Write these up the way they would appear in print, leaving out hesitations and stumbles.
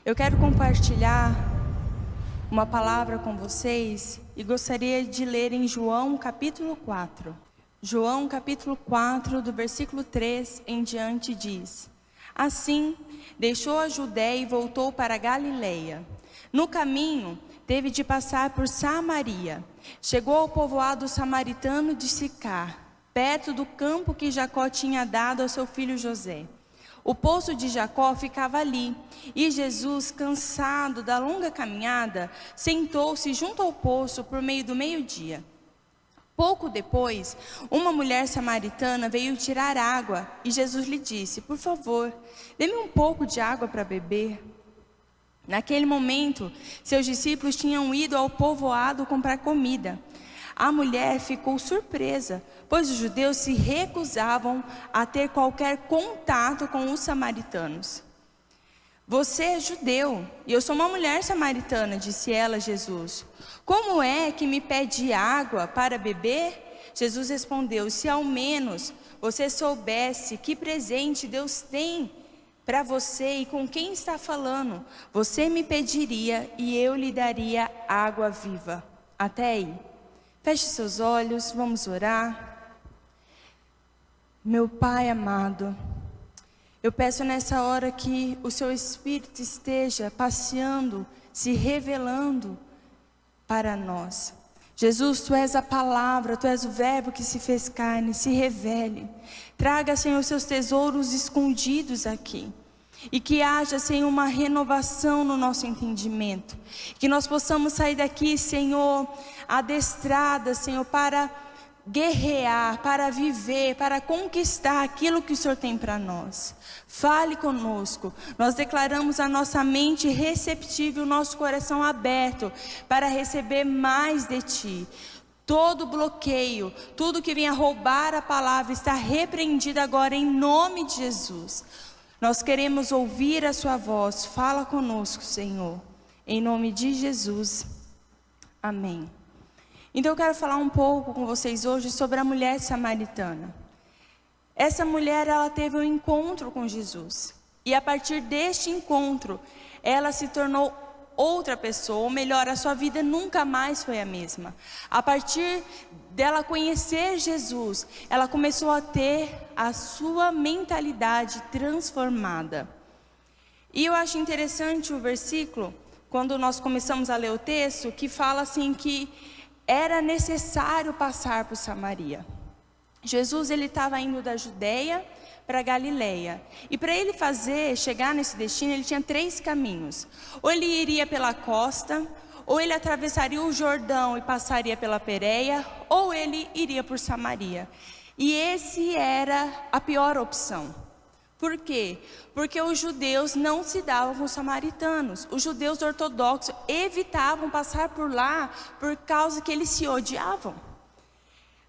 Eu quero compartilhar uma palavra com vocês e gostaria de ler em João capítulo 4. João capítulo 4, do versículo 3 em diante diz: Assim, deixou a Judéia e voltou para a Galileia. No caminho, teve de passar por Samaria. Chegou ao povoado samaritano de Sicar, perto do campo que Jacó tinha dado ao seu filho José. O poço de Jacó ficava ali, e Jesus, cansado da longa caminhada, sentou-se junto ao poço por meio do meio-dia. Pouco depois, uma mulher samaritana veio tirar água, e Jesus lhe disse: Por favor, dê-me um pouco de água para beber. Naquele momento, seus discípulos tinham ido ao povoado comprar comida. A mulher ficou surpresa, pois os judeus se recusavam a ter qualquer contato com os samaritanos. Você é judeu, e eu sou uma mulher samaritana, disse ela a Jesus. Como é que me pede água para beber? Jesus respondeu: Se ao menos você soubesse que presente Deus tem para você e com quem está falando, você me pediria e eu lhe daria água viva. Até aí. Feche seus olhos, vamos orar. Meu Pai amado, eu peço nessa hora que o Seu Espírito esteja passeando, se revelando para nós. Jesus, Tu és a palavra, Tu és o verbo que se fez carne, se revele. Traga, Senhor, Seus tesouros escondidos aqui. E que haja, Senhor, uma renovação no nosso entendimento. Que nós possamos sair daqui, Senhor, adestradas, Senhor, para guerrear, para viver, para conquistar aquilo que o Senhor tem para nós. Fale conosco. Nós declaramos a nossa mente receptiva e o nosso coração aberto para receber mais de Ti. Todo bloqueio, tudo que venha roubar a palavra está repreendido agora em nome de Jesus. Nós queremos ouvir a Sua voz. Fala conosco, Senhor. Em nome de Jesus. Amém. Então eu quero falar um pouco com vocês hoje sobre a mulher samaritana. Essa mulher, ela teve um encontro com Jesus. E a partir deste encontro, ela se tornou outra pessoa. Ou melhor, a sua vida nunca mais foi a mesma. A partir dela conhecer Jesus, ela começou a ter a sua mentalidade transformada. E eu acho interessante o versículo, quando nós começamos a ler o texto, que fala assim que era necessário passar por Samaria. Jesus, ele estava indo da Judéia para Galileia. E para ele chegar nesse destino, ele tinha 3 caminhos. Ou ele iria pela costa, ou ele atravessaria o Jordão e passaria pela Pérea, ou ele iria por Samaria. E esse era a pior opção. Por quê? Porque os judeus não se davam com os samaritanos. Os judeus ortodoxos evitavam passar por lá por causa que eles se odiavam.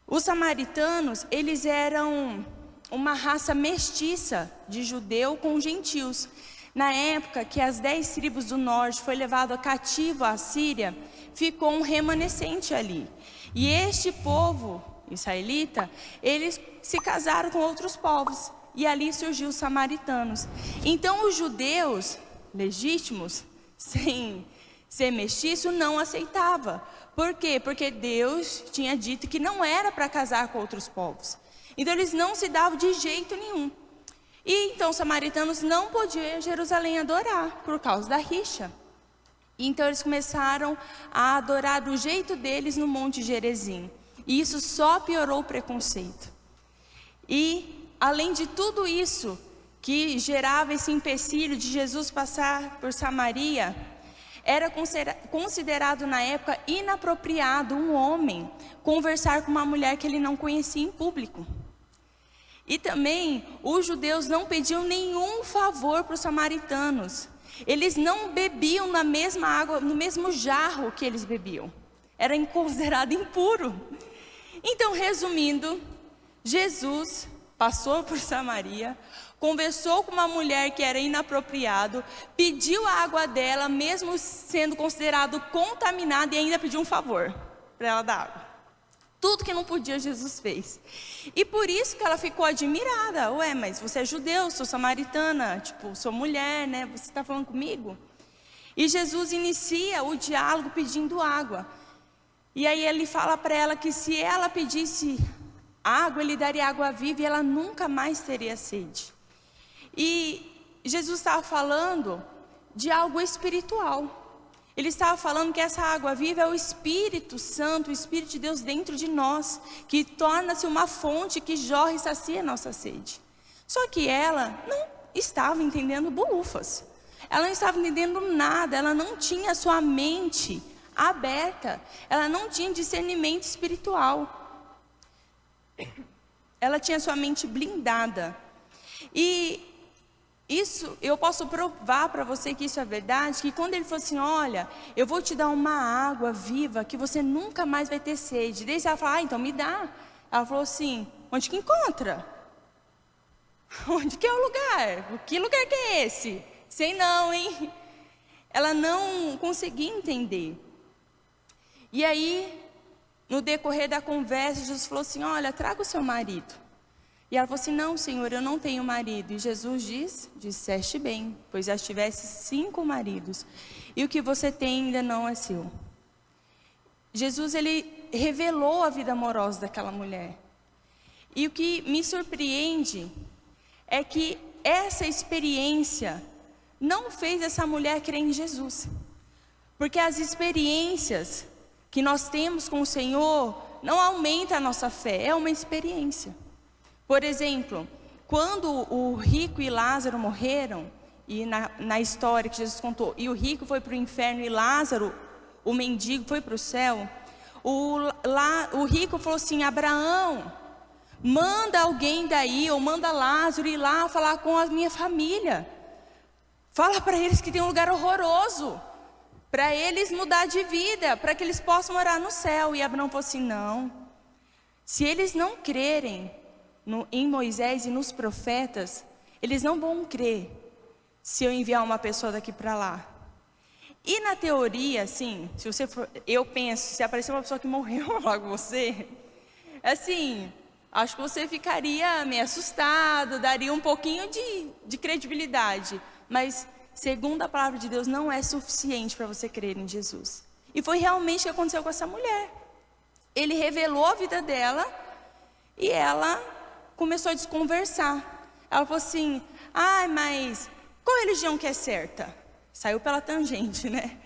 Os samaritanos, eles eram uma raça mestiça de judeu com gentios. Na época que as 10 tribos do norte foi levado cativo à Síria, ficou um remanescente ali. E este povo israelita, eles se casaram com outros povos. E ali surgiu os samaritanos. Então os judeus legítimos, sem ser mestiço, não aceitava. Por quê? Porque Deus tinha dito que não era para casar com outros povos. Então eles não se davam de jeito nenhum. E então os samaritanos não podiam ir a Jerusalém adorar, por causa da rixa. E então eles começaram a adorar do jeito deles no Monte Gerizim. E isso só piorou o preconceito. E além de tudo isso, que gerava esse empecilho de Jesus passar por Samaria, era considerado na época inapropriado um homem conversar com uma mulher que ele não conhecia em público. E também os judeus não pediam nenhum favor para os samaritanos. Eles não bebiam na mesma água, no mesmo jarro que eles bebiam. Era considerado impuro. Então, resumindo, Jesus passou por Samaria, conversou com uma mulher que era inapropriado, pediu a água dela, mesmo sendo considerado contaminado, e ainda pediu um favor para ela dar água. Tudo que não podia, Jesus fez. E por isso que ela ficou admirada. Ué, mas você é judeu, sou samaritana, tipo, sou mulher, né? Você está falando comigo? E Jesus inicia o diálogo pedindo água. E aí ele fala para ela que se ela pedisse água, ele daria água viva e ela nunca mais teria sede. E Jesus estava falando de algo espiritual. Ele estava falando que essa água viva é o Espírito Santo, o Espírito de Deus dentro de nós, que torna-se uma fonte que jorra e sacia a nossa sede. Só que ela não estava entendendo bolufas. Ela não estava entendendo nada, ela não tinha sua mente aberta, ela não tinha discernimento espiritual. Ela tinha sua mente blindada. E isso, eu posso provar para você que isso é verdade, que quando ele falou assim, olha, eu vou te dar uma água viva que você nunca mais vai ter sede. Daí ela falou, então me dá. Ela falou assim, onde que encontra? Onde que é o lugar? Que lugar que é esse? Sei não, hein? Ela não conseguia entender. E aí, no decorrer da conversa, Jesus falou assim, olha, traga o seu marido. E ela falou assim, não, Senhor, eu não tenho marido. E Jesus diz, disseste bem, pois já tivesse 5 maridos, e o que você tem ainda não é seu. Jesus, ele revelou a vida amorosa daquela mulher. E o que me surpreende é que essa experiência não fez essa mulher crer em Jesus. Porque as experiências que nós temos com o Senhor não aumentam a nossa fé, é uma experiência. Por exemplo, quando o rico e Lázaro morreram, e na história que Jesus contou, e o rico foi para o inferno e Lázaro, o mendigo, foi para o céu, o rico falou assim, Abraão, manda alguém daí, ou manda Lázaro ir lá falar com a minha família. Fala para eles que tem um lugar horroroso, para eles mudar de vida, para que eles possam morar no céu. E Abraão falou assim, não, se eles não crerem em Moisés e nos profetas, eles não vão crer se eu enviar uma pessoa daqui para lá. E na teoria, assim, se você for, eu penso, se aparecer uma pessoa que morreu lá com você, assim, acho que você ficaria meio assustado, daria um pouquinho de credibilidade. Mas, segundo a palavra de Deus, não é suficiente para você crer em Jesus. E foi realmente o que aconteceu com essa mulher. Ele revelou a vida dela e ela começou a desconversar. Ela falou assim, mas qual religião que é certa? Saiu pela tangente, né?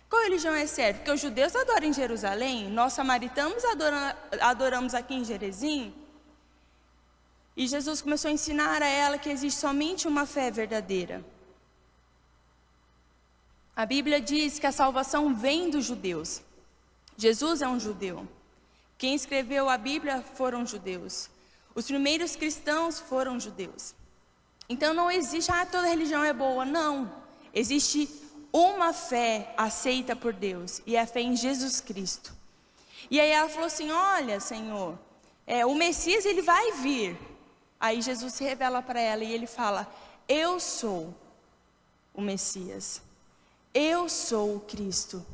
Qual religião é certa? Porque os judeus adoram em Jerusalém, nós samaritanos adoramos aqui em Gerezim. E Jesus começou a ensinar a ela que existe somente uma fé verdadeira. A Bíblia diz que a salvação vem dos judeus. Jesus é um judeu. Quem escreveu a Bíblia foram judeus. Os primeiros cristãos foram judeus. Então não existe, toda religião é boa. Não. Existe uma fé aceita por Deus, e é a fé em Jesus Cristo. E aí ela falou assim, olha, Senhor, o Messias, ele vai vir. Aí Jesus se revela para ela e ele fala, eu sou o Messias. Eu sou o Cristo.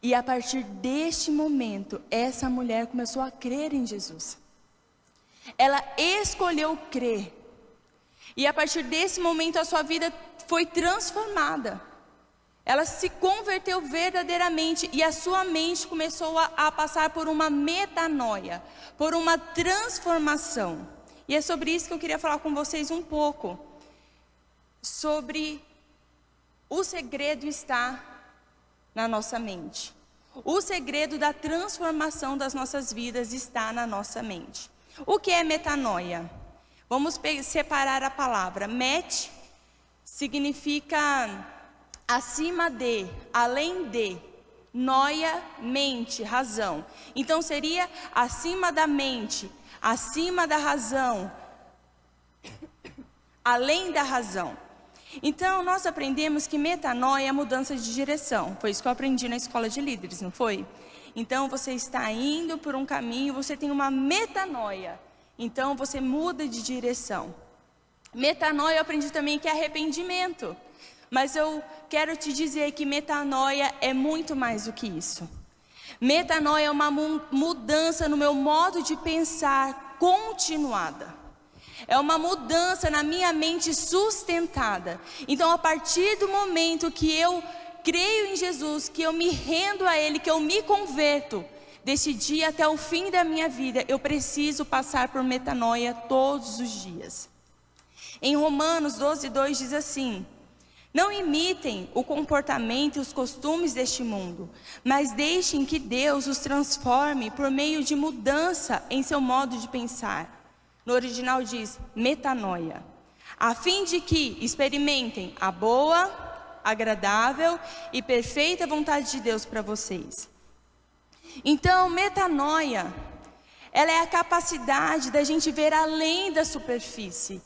E a partir deste momento, essa mulher começou a crer em Jesus. Ela escolheu crer. E a partir desse momento, a sua vida foi transformada. Ela se converteu verdadeiramente. E a sua mente começou a passar por uma metanoia, por uma transformação. E é sobre isso que eu queria falar com vocês um pouco. Sobre o segredo está na nossa mente. O segredo da transformação das nossas vidas está na nossa mente. O que é metanoia? Vamos separar a palavra. Met significa acima de, além de. Noia, mente, razão. Então seria acima da mente, acima da razão, além da razão. Então nós aprendemos que metanoia é mudança de direção. Foi isso que eu aprendi na escola de líderes, não foi? Então você está indo por um caminho, você tem uma metanoia. Então você muda de direção. Metanoia eu aprendi também que é arrependimento. Mas eu quero te dizer que metanoia é muito mais do que isso. Metanoia é uma mudança no meu modo de pensar continuada. É uma mudança na minha mente sustentada. Então, a partir do momento que eu creio em Jesus, que eu me rendo a Ele, que eu me converto, deste dia até o fim da minha vida, eu preciso passar por metanoia todos os dias. Em Romanos 12:2 diz assim: não imitem o comportamento e os costumes deste mundo, mas deixem que Deus os transforme por meio de mudança em seu modo de pensar. No original diz metanoia, a fim de que experimentem a boa, agradável e perfeita vontade de Deus para vocês. Então, metanoia, ela é a capacidade da gente ver além da superfície.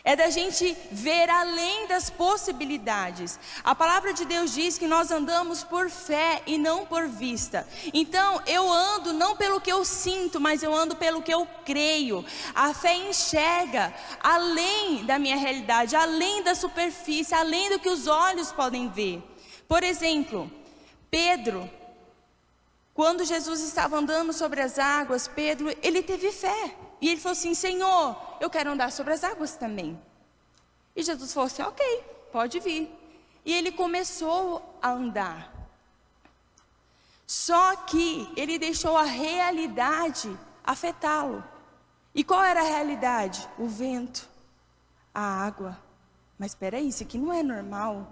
É da gente ver além das possibilidades. A palavra de Deus diz que nós andamos por fé e não por vista. Então eu ando não pelo que eu sinto, mas eu ando pelo que eu creio. A fé enxerga além da minha realidade, além da superfície, além do que os olhos podem ver. Por exemplo, Pedro, quando Jesus estava andando sobre as águas, Pedro, ele teve fé. E ele falou assim: Senhor, eu quero andar sobre as águas também. E Jesus falou assim: ok, pode vir. E ele começou a andar. Só que ele deixou a realidade afetá-lo. E qual era a realidade? O vento, a água. Mas espera aí, isso aqui não é normal.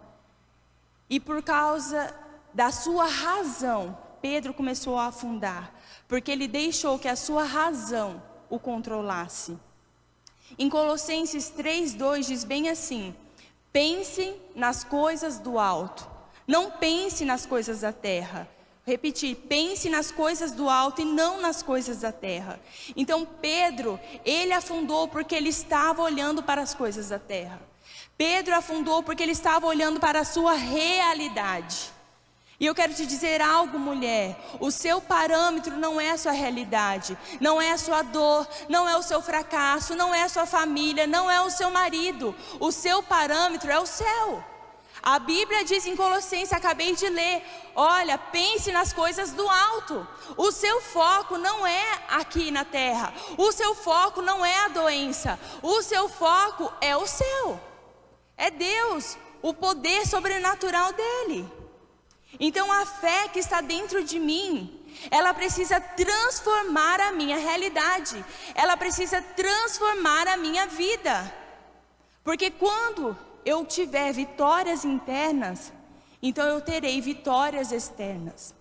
E por causa da sua razão, Pedro começou a afundar. Porque ele deixou que a sua razão o controlasse. Em Colossenses 3:2 diz bem assim: pense nas coisas do alto, não pense nas coisas da terra. Repetir, pense nas coisas do alto e não nas coisas da terra. Então Pedro, ele afundou porque ele estava olhando para as coisas da terra. Pedro afundou porque ele estava olhando para a sua realidade. E eu quero te dizer algo, mulher: o seu parâmetro não é a sua realidade, não é a sua dor, não é o seu fracasso, não é a sua família, não é o seu marido. O seu parâmetro é o céu. A Bíblia diz em Colossenses, acabei de ler: olha, pense nas coisas do alto. O seu foco não é aqui na terra, o seu foco não é a doença, o seu foco é o céu, é Deus, o poder sobrenatural dele. Então a fé que está dentro de mim, ela precisa transformar a minha realidade, ela precisa transformar a minha vida. Porque quando eu tiver vitórias internas, então eu terei vitórias externas.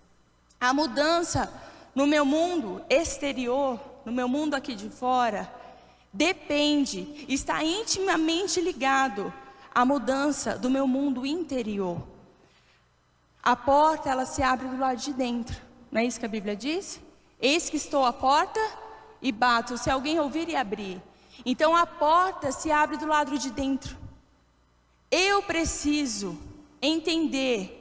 A mudança no meu mundo exterior, no meu mundo aqui de fora, depende, está intimamente ligado à mudança do meu mundo interior. A porta, ela se abre do lado de dentro. Não é isso que a Bíblia diz? Eis que estou à porta e bato, se alguém ouvir e abrir. Então a porta se abre do lado de dentro. Eu preciso entender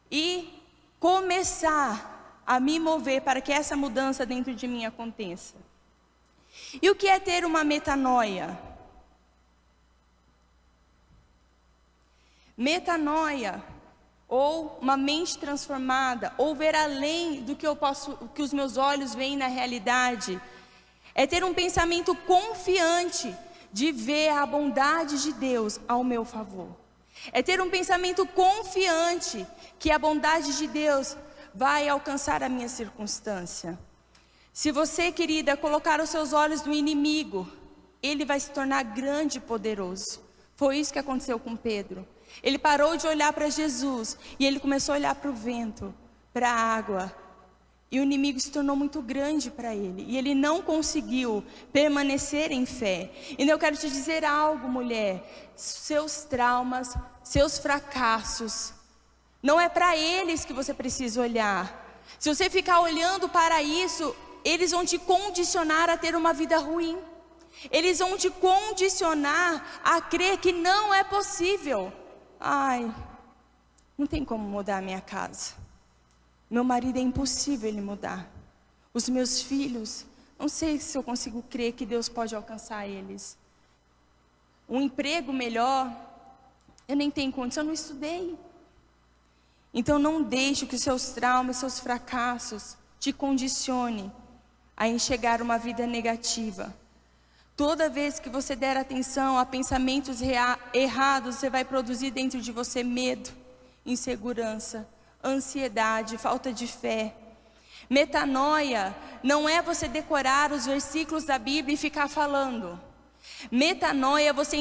e começar a me mover para que essa mudança dentro de mim aconteça. E o que é ter uma metanoia? Metanoia, ou uma mente transformada, ou ver além do que que os meus olhos veem na realidade, é ter um pensamento confiante de ver a bondade de Deus ao meu favor. É ter um pensamento confiante que a bondade de Deus vai alcançar a minha circunstância. Se você, querida, colocar os seus olhos no inimigo, ele vai se tornar grande e poderoso. Foi isso que aconteceu com Pedro. Ele parou de olhar para Jesus e ele começou a olhar para o vento, para a água. E o inimigo se tornou muito grande para ele. E ele não conseguiu permanecer em fé. E eu quero te dizer algo, mulher: seus traumas, seus fracassos, não é para eles que você precisa olhar. Se você ficar olhando para isso, eles vão te condicionar a ter uma vida ruim. Eles vão te condicionar a crer que não é possível. Ai, não tem como mudar a minha casa. Meu marido é impossível ele mudar. Os meus filhos, não sei se eu consigo crer que Deus pode alcançar eles. Um emprego melhor, eu nem tenho condição, eu não estudei. Então não deixe que os seus traumas, seus fracassos te condicione a enxergar uma vida negativa. Toda vez que você der atenção a pensamentos errados, você vai produzir dentro de você medo, insegurança, ansiedade, falta de fé. Metanoia não é você decorar os versículos da Bíblia e ficar falando. Metanoia é você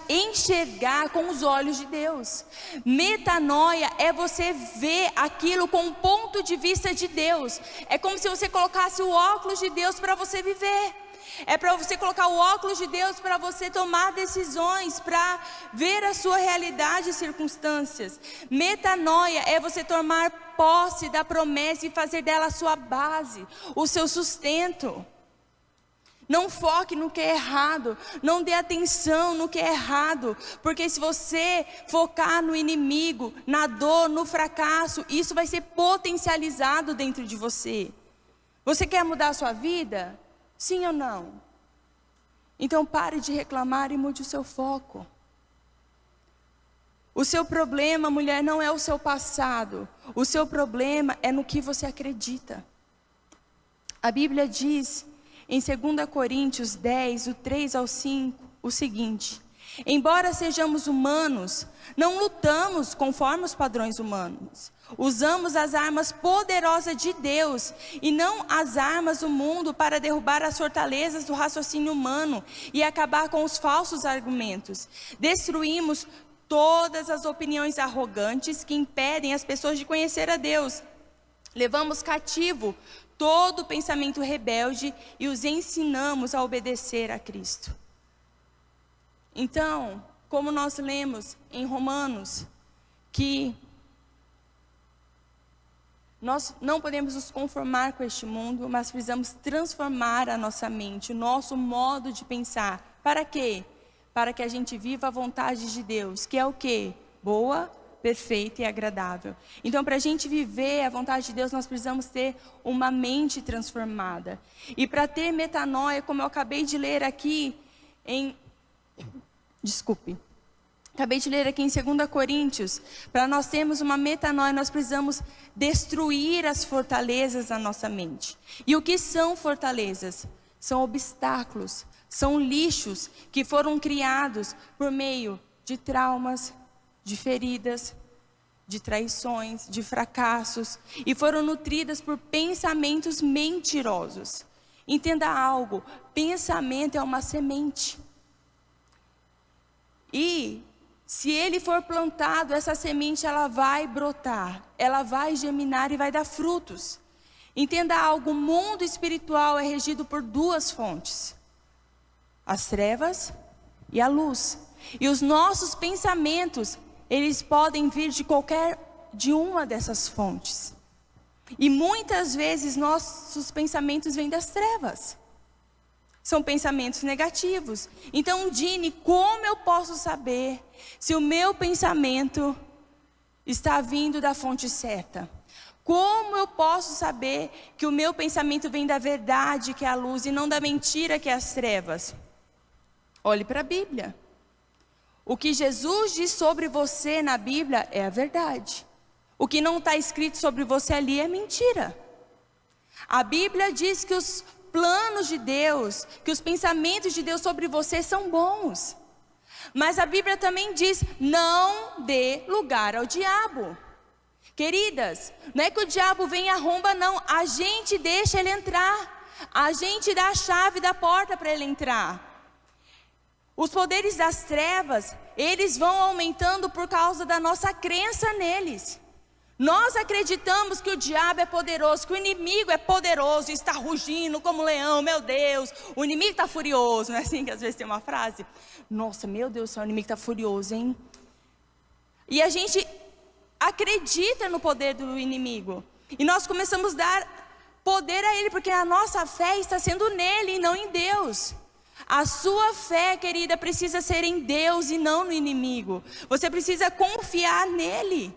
enxergar com os olhos de Deus. Metanoia é você ver aquilo com um ponto de vista de Deus. É como se você colocasse o óculos de Deus para você viver. É para você colocar o óculos de Deus para você tomar decisões, para ver a sua realidade e circunstâncias. Metanoia é você tomar posse da promessa e fazer dela a sua base, o seu sustento. Não foque no que é errado, não dê atenção no que é errado, porque se você focar no inimigo, na dor, no fracasso, isso vai ser potencializado dentro de você. Você quer mudar a sua vida? Sim ou não? Então pare de reclamar e mude o seu foco. O seu problema, mulher, não é o seu passado. O seu problema é no que você acredita. A Bíblia diz em 2 Coríntios 10, do 3 ao 5, o seguinte: embora sejamos humanos, não lutamos conforme os padrões humanos. Usamos as armas poderosas de Deus e não as armas do mundo para derrubar as fortalezas do raciocínio humano e acabar com os falsos argumentos. Destruímos todas as opiniões arrogantes que impedem as pessoas de conhecer a Deus. Levamos cativo todo pensamento rebelde e os ensinamos a obedecer a Cristo. Então, como nós lemos em Romanos, que nós não podemos nos conformar com este mundo, mas precisamos transformar a nossa mente, o nosso modo de pensar. Para quê? Para que a gente viva a vontade de Deus, que é o quê? Boa, perfeita e agradável. Então, para a gente viver a vontade de Deus, nós precisamos ter uma mente transformada. E para ter metanoia, como eu acabei de ler aqui Acabei de ler aqui em 2 Coríntios, para nós termos uma metanoia, nós precisamos destruir as fortalezas da nossa mente. E o que são fortalezas? São obstáculos, são lixos que foram criados por meio de traumas, de feridas, de traições, de fracassos, e foram nutridas por pensamentos mentirosos. Entenda algo, pensamento é uma semente. E se ele for plantado, essa semente ela vai brotar, ela vai germinar e vai dar frutos. Entenda algo, o mundo espiritual é regido por duas fontes: as trevas e a luz. E os nossos pensamentos, eles podem vir de uma dessas fontes. E muitas vezes nossos pensamentos vêm das trevas. São pensamentos negativos. Então, Dini, como eu posso saber se o meu pensamento está vindo da fonte certa? Como eu posso saber que o meu pensamento vem da verdade, que é a luz, e não da mentira, que é as trevas? Olhe para a Bíblia. O que Jesus diz sobre você na Bíblia é a verdade. O que não está escrito sobre você ali é mentira. A Bíblia diz que os planos de Deus, que os pensamentos de Deus sobre você são bons. Mas a Bíblia também diz: não dê lugar ao diabo. Queridas, não é que o diabo vem e arromba, não. A gente deixa ele entrar. A gente dá a chave da porta para ele entrar. Os poderes das trevas, eles vão aumentando por causa da nossa crença neles. Nós acreditamos que o diabo é poderoso, que o inimigo é poderoso, está rugindo como um leão. Meu Deus, o inimigo está furioso. Não é assim que às vezes tem uma frase? Nossa, meu Deus do céu, o inimigo está furioso, hein? E a gente acredita no poder do inimigo. E nós começamos a dar poder a ele, porque a nossa fé está sendo nele e não em Deus. A sua fé, querida, precisa ser em Deus e não no inimigo. Você precisa confiar nele.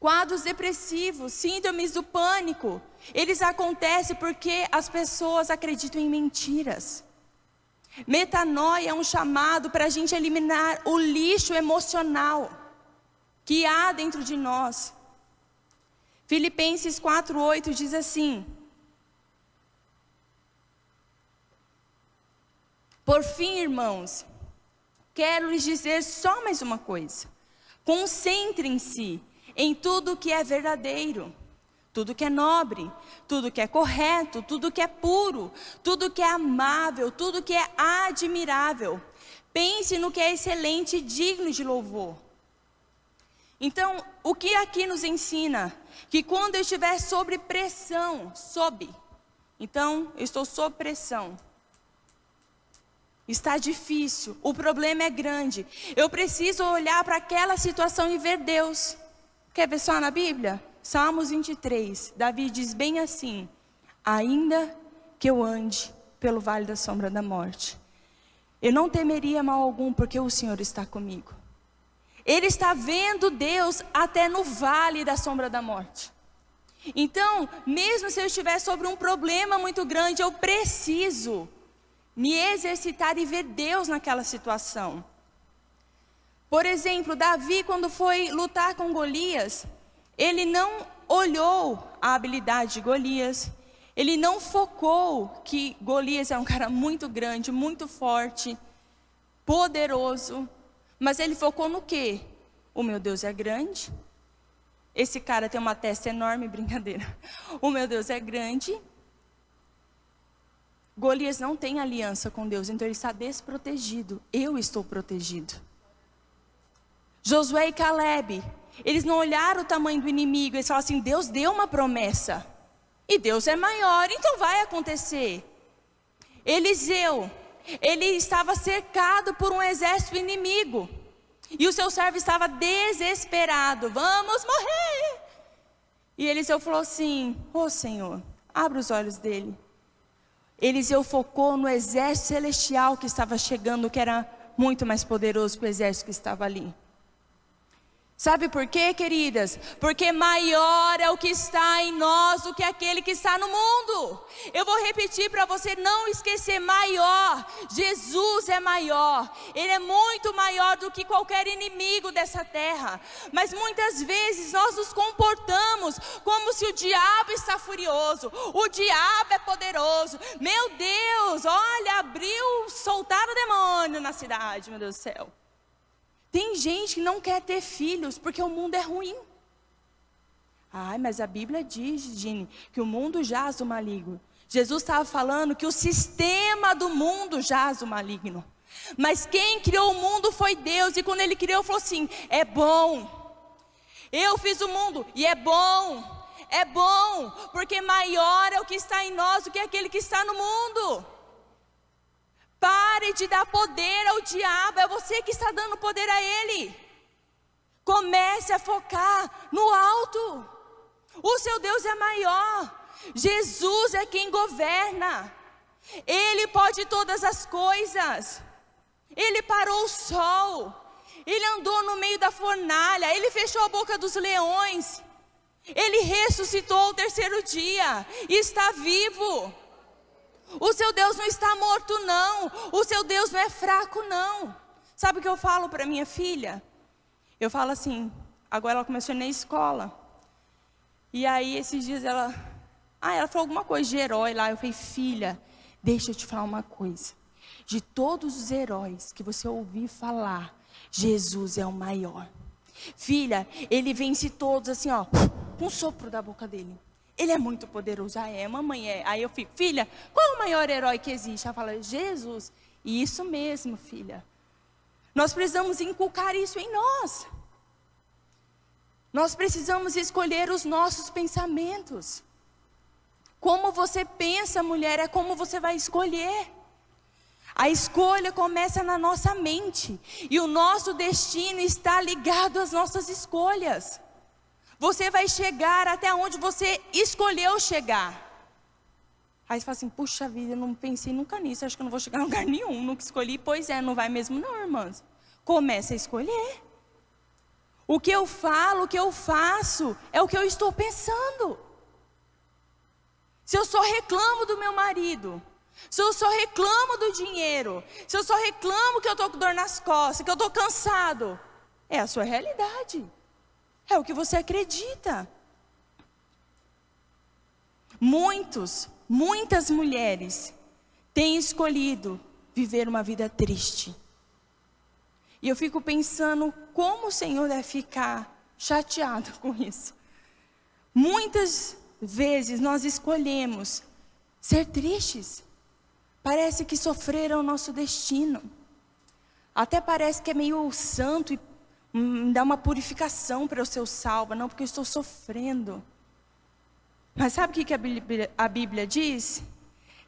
Quadros depressivos, síndromes do pânico, eles acontecem porque as pessoas acreditam em mentiras. Metanoia é um chamado para a gente eliminar o lixo emocional que há dentro de nós. Filipenses 4:8 diz assim: Por fim, irmãos, quero lhes dizer só mais uma coisa. Concentrem-se em tudo que é verdadeiro, tudo que é nobre, tudo que é correto, tudo que é puro, tudo que é amável, tudo que é admirável. Pense no que é excelente e digno de louvor. Então, o que aqui nos ensina? Que quando eu estiver sob pressão, então eu estou sob pressão. Está difícil, o problema é grande. Eu preciso olhar para aquela situação e ver Deus. Quer ver só na Bíblia? Salmos 23, Davi diz bem assim: ainda que eu ande pelo vale da sombra da morte, eu não temeria mal algum, porque o Senhor está comigo. Ele está vendo Deus até no vale da sombra da morte. Então, mesmo se eu estiver sobre um problema muito grande, eu preciso me exercitar e ver Deus naquela situação. Por exemplo, Davi, quando foi lutar com Golias, ele não olhou a habilidade de Golias, ele não focou que Golias é um cara muito grande, muito forte, poderoso, mas ele focou no quê? O meu Deus é grande, esse cara tem uma testa enorme, brincadeira, o meu Deus é grande. Golias não tem aliança com Deus, então ele está desprotegido, eu estou protegido. Josué e Caleb, eles não olharam o tamanho do inimigo, eles falaram assim: Deus deu uma promessa, e Deus é maior, então vai acontecer. Eliseu, ele estava cercado por um exército inimigo, e o seu servo estava desesperado: vamos morrer. E Eliseu falou assim: ô Senhor, abre os olhos dele. Eliseu focou no exército celestial que estava chegando, que era muito mais poderoso que o exército que estava ali. Sabe por quê, queridas? Porque maior é o que está em nós do que aquele que está no mundo. Eu vou repetir para você não esquecer: maior, Jesus é maior. Ele é muito maior do que qualquer inimigo dessa terra. Mas muitas vezes nós nos comportamos como se o diabo está furioso. O diabo é poderoso. Meu Deus, olha, soltaram o demônio na cidade, meu Deus do céu. Tem gente que não quer ter filhos porque o mundo é ruim. Ai, mas a Bíblia diz, Gine, que o mundo jaz o maligno. Jesus estava falando que o sistema do mundo jaz o maligno. Mas quem criou o mundo foi Deus. E quando Ele criou, falou assim: é bom. Eu fiz o mundo e é bom. É bom, porque maior é o que está em nós do que aquele que está no mundo. Pare de dar poder ao diabo, é você que está dando poder a ele. Comece a focar no alto. O seu Deus é maior. Jesus é quem governa. Ele pode todas as coisas. Ele parou o sol. Ele andou no meio da fornalha. Ele fechou a boca dos leões. Ele ressuscitou ao terceiro dia e está vivo. O seu Deus não está morto, não. O seu Deus não é fraco, não. Sabe o que eu falo para minha filha? Eu falo assim, agora ela começou a ir na escola. E aí esses dias ela falou alguma coisa de herói lá. Eu falei: filha, deixa eu te falar uma coisa. De todos os heróis que você ouvir falar, Jesus é o maior. Filha, ele vence todos assim, ó, com um sopro da boca dele. Ele é muito poderoso. Ah, é, mamãe é. Aí eu fico: filha, qual é o maior herói que existe? Ela fala: Jesus. E isso mesmo, filha. Nós precisamos inculcar isso em nós. Nós precisamos escolher os nossos pensamentos. Como você pensa, mulher, é como você vai escolher. A escolha começa na nossa mente. E o nosso destino está ligado às nossas escolhas. Você vai chegar até onde você escolheu chegar. Aí você fala assim: puxa vida, eu não pensei nunca nisso, acho que eu não vou chegar em lugar nenhum, nunca escolhi. Pois é, não vai mesmo não, irmãs. Comece a escolher. O que eu falo, o que eu faço, é o que eu estou pensando. Se eu só reclamo do meu marido, se eu só reclamo do dinheiro, se eu só reclamo que eu estou com dor nas costas, que eu estou cansado, é a sua realidade. É o que você acredita. Muitas mulheres têm escolhido viver uma vida triste. E eu fico pensando como o Senhor deve ficar chateado com isso. Muitas vezes nós escolhemos ser tristes. Parece que sofrer é o nosso destino. Até parece que é meio santo e dá uma purificação para eu ser salva. Não, porque eu estou sofrendo. Mas sabe o que a Bíblia diz?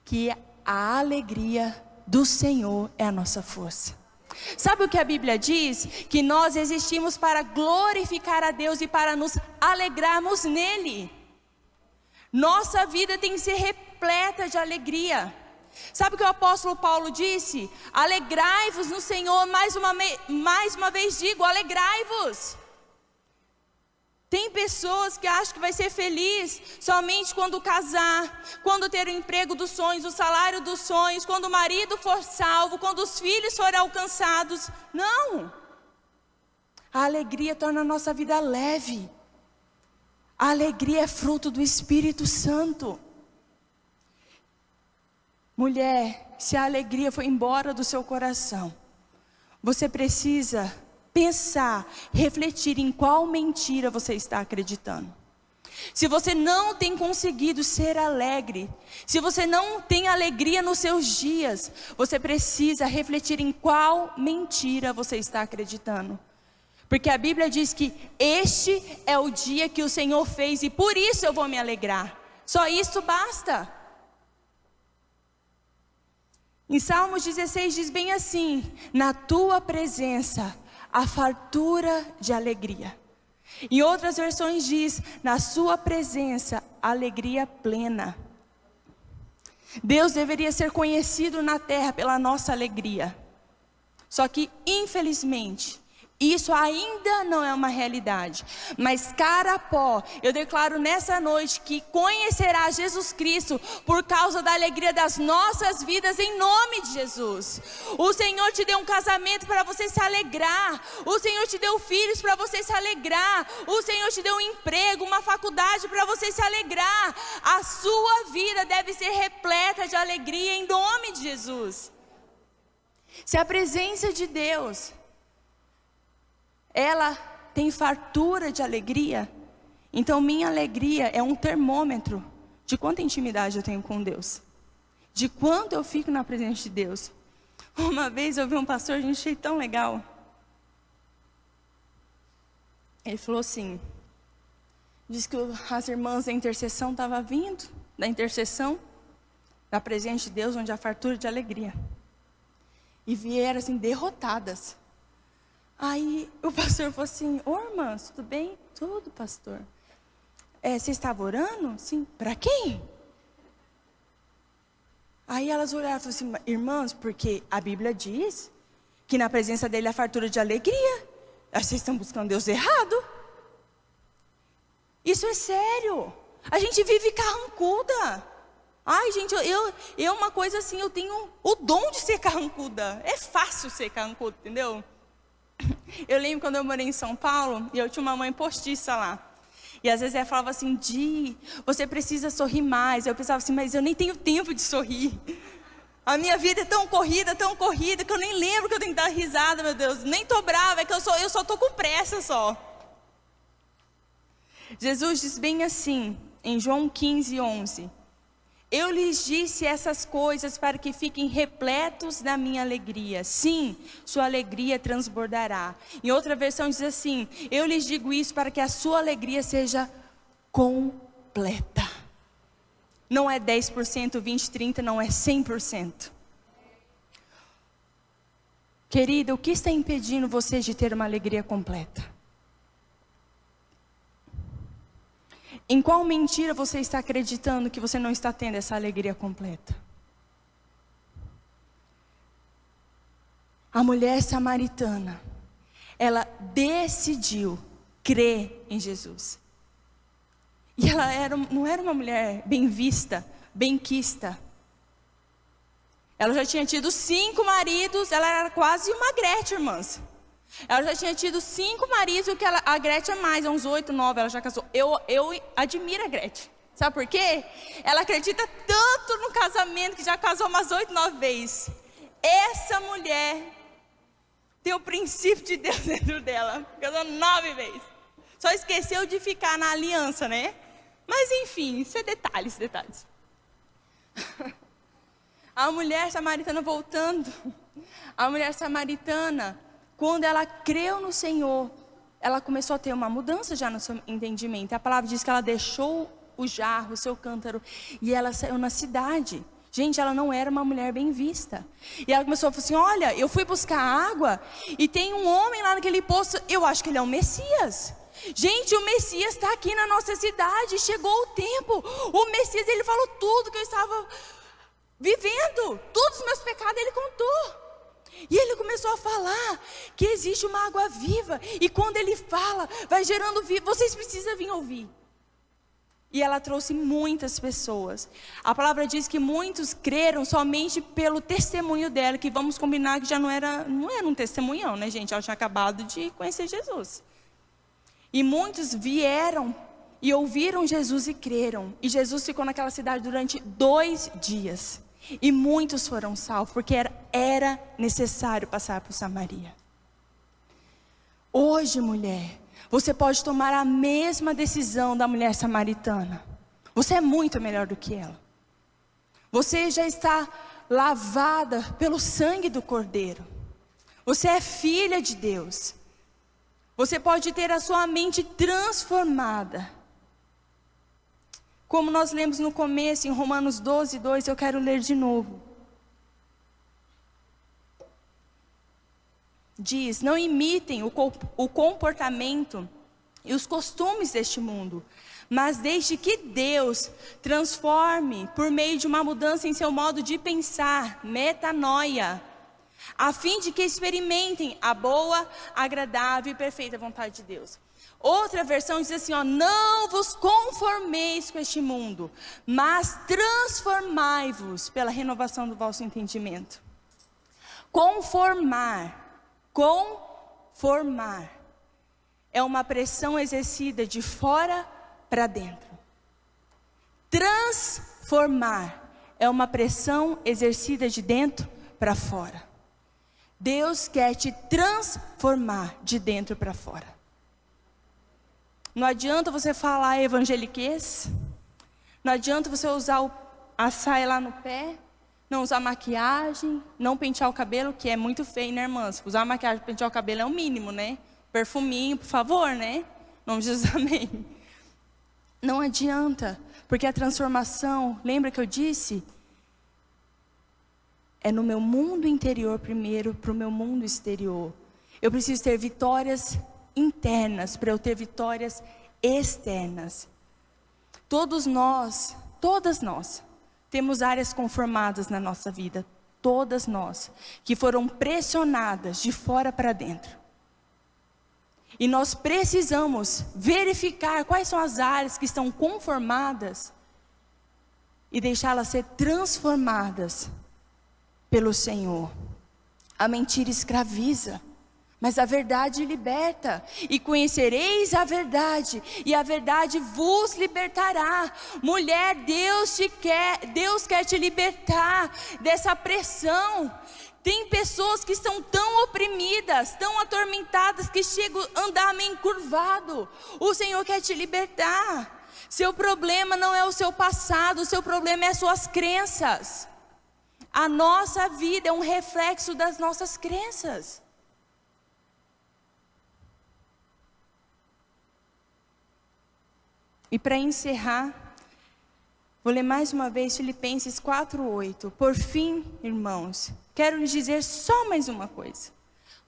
Que a alegria do Senhor é a nossa força. Sabe o que a Bíblia diz? Que nós existimos para glorificar a Deus e para nos alegrarmos nele. Nossa vida tem que ser repleta de alegria. Sabe o que o apóstolo Paulo disse? Alegrai-vos no Senhor, mais uma vez digo, alegrai-vos. Tem pessoas que acham que vai ser feliz somente quando casar, quando ter o emprego dos sonhos, o salário dos sonhos, quando o marido for salvo, quando os filhos forem alcançados. Não! A alegria torna a nossa vida leve. A alegria é fruto do Espírito Santo. Mulher, se a alegria foi embora do seu coração, você precisa pensar, refletir em qual mentira você está acreditando. Se você não tem conseguido ser alegre, se você não tem alegria nos seus dias, você precisa refletir em qual mentira você está acreditando. Porque a Bíblia diz que este é o dia que o Senhor fez e por isso eu vou me alegrar. Só isso basta. Em Salmos 16 diz bem assim: na tua presença a fartura de alegria. Em outras versões diz: na sua presença, alegria plena. Deus deveria ser conhecido na terra pela nossa alegria. Só que, infelizmente, isso ainda não é uma realidade. Mas Carapó, eu declaro nessa noite que conhecerá Jesus Cristo por causa da alegria das nossas vidas, em nome de Jesus. O Senhor te deu um casamento para você se alegrar. O Senhor te deu filhos para você se alegrar. O Senhor te deu um emprego, uma faculdade para você se alegrar. A sua vida deve ser repleta de alegria em nome de Jesus. Se a presença de Deus, ela tem fartura de alegria, então minha alegria é um termômetro de quanta intimidade eu tenho com Deus, de quanto eu fico na presença de Deus. Uma vez eu vi um pastor, a gente achei tão legal. Ele falou assim, disse que as irmãs da intercessão estavam vindo, da intercessão, da presença de Deus, onde há fartura de alegria, e vieram assim derrotadas. Aí o pastor falou assim: ô irmãs, tudo bem? Tudo, pastor. Você estava orando? Sim. Para quem? Aí elas olharam e falaram assim: irmãs, porque a Bíblia diz que na presença dele há fartura de alegria. Vocês estão buscando Deus errado. Isso é sério. A gente vive carrancuda. Ai, gente, eu uma coisa assim, eu tenho o dom de ser carrancuda. É fácil ser carrancuda, entendeu? Eu lembro quando eu morei em São Paulo, e eu tinha uma mãe postiça lá. E às vezes ela falava assim: Di, você precisa sorrir mais. Eu pensava assim: mas eu nem tenho tempo de sorrir. A minha vida é tão corrida, que eu nem lembro que eu tenho que dar risada, meu Deus. Nem tô brava, é que eu só tô com pressa só. Jesus diz bem assim, em João 15:11. Eu lhes disse essas coisas para que fiquem repletos da minha alegria. Sim, sua alegria transbordará. Em outra versão diz assim: eu lhes digo isso para que a sua alegria seja completa. Não é 10%, 20%, 30%, não é 100%. Querida, o que está impedindo você de ter uma alegria completa? Em qual mentira você está acreditando que você não está tendo essa alegria completa? A mulher samaritana, ela decidiu crer em Jesus. E ela não era uma mulher bem vista, benquista. Ela já tinha tido 5 maridos, ela era quase uma Gretchen, irmãs. Ela já tinha tido 5 maridos, o que a Gretchen é mais, uns 8, 9, ela já casou. Eu admiro a Gretchen. Sabe por quê? Ela acredita tanto no casamento que já casou umas 8, 9 vezes. essa mulher tem o princípio de Deus dentro dela. Casou 9 vezes. Só esqueceu de ficar na aliança, né? Mas enfim, isso é detalhes. A mulher samaritana voltando. A mulher samaritana, quando ela creu no Senhor, ela começou a ter uma mudança já no seu entendimento. A palavra diz que ela deixou o jarro, o seu cântaro, e ela saiu na cidade. Gente, ela não era uma mulher bem vista. E ela começou a falar assim, olha, eu fui buscar água, e tem um homem lá naquele poço, eu acho que ele é o Messias. Gente, o Messias está aqui na nossa cidade, chegou o tempo. O Messias, ele falou tudo que eu estava vivendo, todos os meus pecados ele contou. E ele começou a falar que existe uma água viva, e quando ele fala, vai gerando vida, vocês precisam vir ouvir. E ela trouxe muitas pessoas. A palavra diz que muitos creram somente pelo testemunho dela, que vamos combinar que já não era um testemunhão, né, gente? Ela tinha acabado de conhecer Jesus. E muitos vieram e ouviram Jesus e creram. E Jesus ficou naquela cidade durante 2 dias. E muitos foram salvos, porque era necessário passar por Samaria. Hoje, mulher, você pode tomar a mesma decisão da mulher samaritana. Você é muito melhor do que ela. Você já está lavada pelo sangue do Cordeiro. Você é filha de Deus. Você pode ter a sua mente transformada. Como nós lemos no começo, em Romanos 12, 2, eu quero ler de novo. Diz, não imitem o comportamento e os costumes deste mundo, mas deixe que Deus transforme por meio de uma mudança em seu modo de pensar, metanoia, a fim de que experimentem a boa, agradável e perfeita vontade de Deus. Outra versão diz assim, ó, não vos conformeis com este mundo, mas transformai-vos pela renovação do vosso entendimento. Conformar é uma pressão exercida de fora para dentro. Transformar é uma pressão exercida de dentro para fora. Deus quer te transformar de dentro para fora. Não adianta você falar evangeliquez, não adianta você usar a saia lá no pé, não usar maquiagem, não pentear o cabelo, que é muito feio, né, irmãs? Usar maquiagem e pentear o cabelo é o mínimo, né? Perfuminho, por favor, né? Em nome de Jesus, amém. Não adianta, porque a transformação, lembra que eu disse? É no meu mundo interior primeiro, para o meu mundo exterior. Eu preciso ter vitórias internas, para eu ter vitórias externas. Todas nós, temos áreas conformadas na nossa vida. Todas nós, que foram pressionadas de fora para dentro. E nós precisamos verificar quais são as áreas que estão conformadas e deixá-las ser transformadas pelo Senhor. A mentira escraviza, mas a verdade liberta. E conhecereis a verdade, e a verdade vos libertará. Mulher, Deus quer te libertar dessa pressão. Tem pessoas que estão tão oprimidas, tão atormentadas, que chegam a andar meio encurvado. O Senhor quer te libertar. Seu problema não é o seu passado, o seu problema é as suas crenças. A nossa vida é um reflexo das nossas crenças. E para encerrar, vou ler mais uma vez Filipenses 4:8. Por fim, irmãos, quero lhes dizer só mais uma coisa.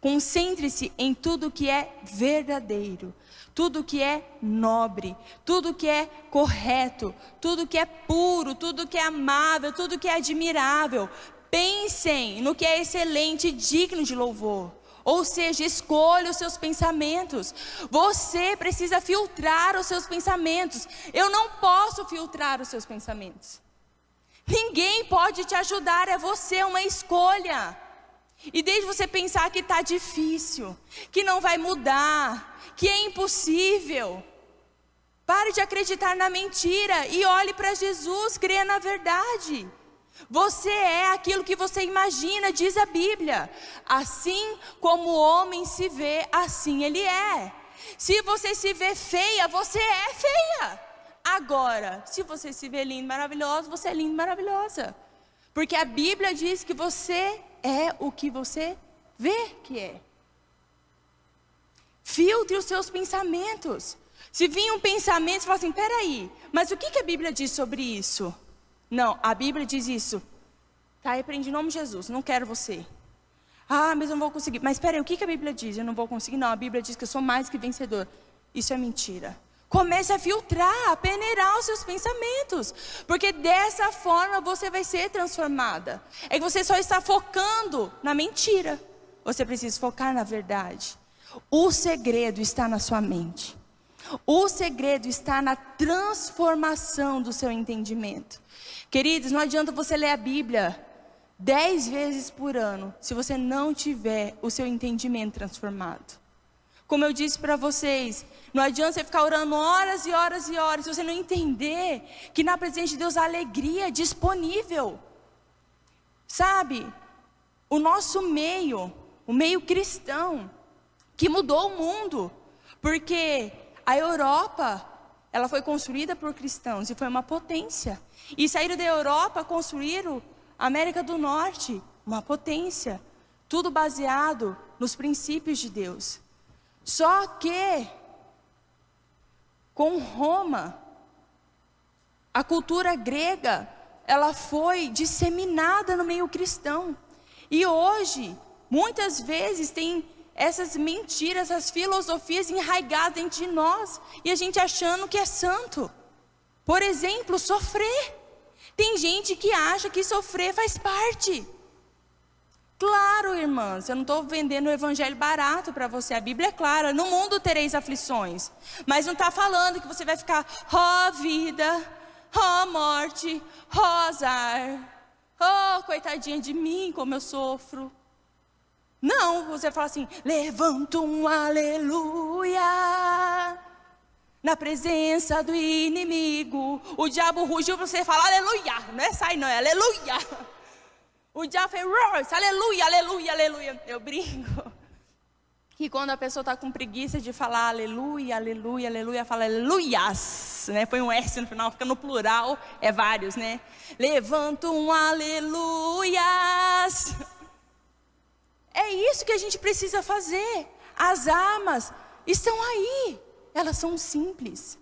Concentre-se em tudo que é verdadeiro, tudo que é nobre, tudo que é correto, tudo que é puro, tudo que é amável, tudo que é admirável. Pensem no que é excelente e digno de louvor. Ou seja, escolha os seus pensamentos. Você precisa filtrar os seus pensamentos. Eu não posso filtrar os seus pensamentos. Ninguém pode te ajudar, é você, uma escolha. E desde você pensar que está difícil, que não vai mudar, que é impossível, pare de acreditar na mentira e olhe para Jesus, creia na verdade. Você é aquilo que você imagina, diz a Bíblia. Assim como o homem se vê, assim ele é. Se você se vê feia, você é feia. Agora, se você se vê lindo, maravilhoso, você é lindo, maravilhosa. Porque a Bíblia diz que você é o que você vê que é. Filtre os seus pensamentos. Se vir um pensamento, você fala assim, peraí, mas o que a Bíblia diz sobre isso? Não, a Bíblia diz isso. Tá, repreende em nome de Jesus, não quero você. Ah, mas eu não vou conseguir. Mas peraí, o que a Bíblia diz? Eu não vou conseguir. Não, a Bíblia diz que eu sou mais que vencedor. Isso é mentira. Comece a filtrar, a peneirar os seus pensamentos. Porque dessa forma você vai ser transformada. É que você só está focando na mentira. Você precisa focar na verdade. O segredo está na sua mente. O segredo está na transformação do seu entendimento. Queridos, não adianta você ler a Bíblia 10 vezes por ano, se você não tiver o seu entendimento transformado. Como eu disse para vocês, não adianta você ficar orando horas e horas e horas, se você não entender que na presença de Deus a alegria é disponível. Sabe, o nosso meio, o meio cristão, que mudou o mundo, porque a Europa, ela foi construída por cristãos e foi uma potência. E saíram da Europa, construíram a América do Norte, uma potência. Tudo baseado nos princípios de Deus. Só que, com Roma, a cultura grega, ela foi disseminada no meio cristão. E hoje, muitas vezes tem essas mentiras, essas filosofias enraigadas dentro de nós, e a gente achando que é santo. Por exemplo, sofrer. Tem gente que acha que sofrer faz parte. Claro, irmãs, eu não estou vendendo o evangelho barato para você. A Bíblia é clara, no mundo tereis aflições. Mas não está falando que você vai ficar, ó vida, ó morte, ó azar. Oh, coitadinha de mim, como eu sofro. Não, você fala assim, levanta um aleluia na presença do inimigo. O diabo rugiu, você fala aleluia. Não é sai não, é aleluia. O diabo fez aleluia, aleluia, aleluia. Eu brinco que quando a pessoa está com preguiça de falar aleluia, aleluia, aleluia, fala aleluias, né? Põe um S no final, fica no plural, é vários, né? Levanta um aleluias. É isso que a gente precisa fazer. As armas estão aí. Elas são simples,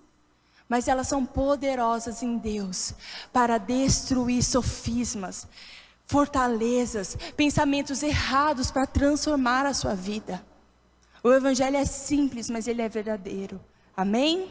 mas elas são poderosas em Deus para destruir sofismas, fortalezas, pensamentos errados para transformar a sua vida. O evangelho é simples, mas ele é verdadeiro. Amém?